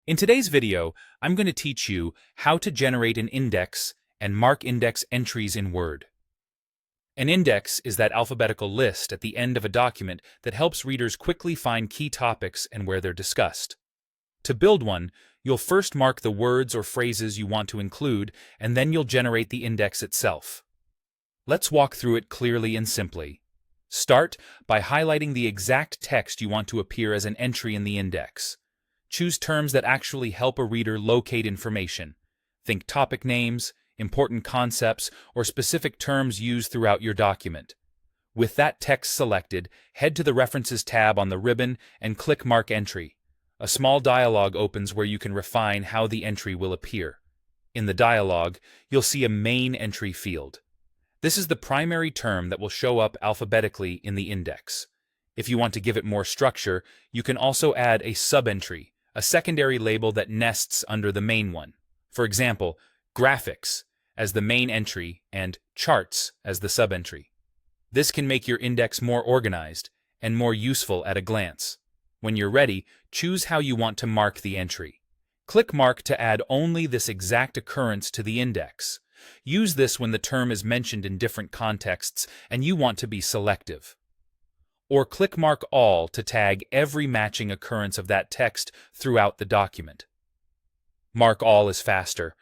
In today's video, I'm going to teach you how to generate an index and mark index entries in Word. An index is that alphabetical list at the end of a document that helps readers quickly find key topics and where they're discussed. To build one, you'll first mark the words or phrases you want to include, and then you'll generate the index itself. Let's walk through it clearly and simply. Start by highlighting the exact text you want to appear as an entry in the index. Choose terms that actually help a reader locate information. Think topic names, important concepts, or specific terms used throughout your document. With that text selected, head to the References tab on the ribbon and click Mark Entry. A small dialog opens where you can refine how the entry will appear. In the dialog, you'll see a Main Entry field. This is the primary term that will show up alphabetically in the index. If you want to give it more structure, you can also add a sub-entry, a secondary label that nests under the main one. For example, graphics as the main entry and charts as the sub-entry. This can make your index more organized and more useful at a glance. When you're ready, choose how you want to mark the entry. Click Mark to add only this exact occurrence to the index. Use this when the term is mentioned in different contexts and you want to be selective. Or click Mark All to tag every matching occurrence of that text throughout the document. Mark All is faster,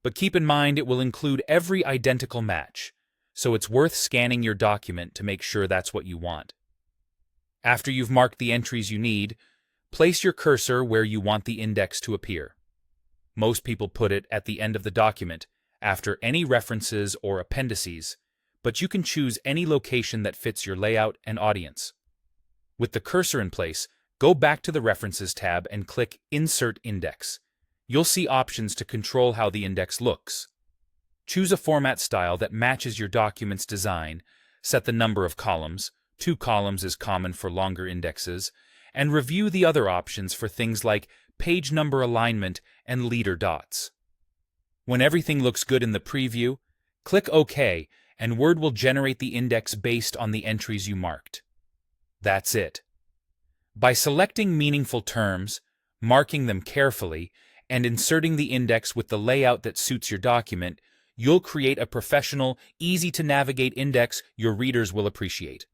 but keep in mind it will include every identical match, so it's worth scanning your document to make sure that's what you want. After you've marked the entries you need, place your cursor where you want the index to appear. Most people put it at the end of the document, after any references or appendices, but you can choose any location that fits your layout and audience. With the cursor in place, go back to the References tab and click Insert Index. You'll see options to control how the index looks. Choose a format style that matches your document's design, set the number of columns, 2 columns is common for longer indexes, and review the other options for things like page number alignment and leader dots. When everything looks good in the preview, click OK, and Word will generate the index based on the entries you marked. That's it. By selecting meaningful terms, marking them carefully, and inserting the index with the layout that suits your document, you'll create a professional, easy-to-navigate index your readers will appreciate.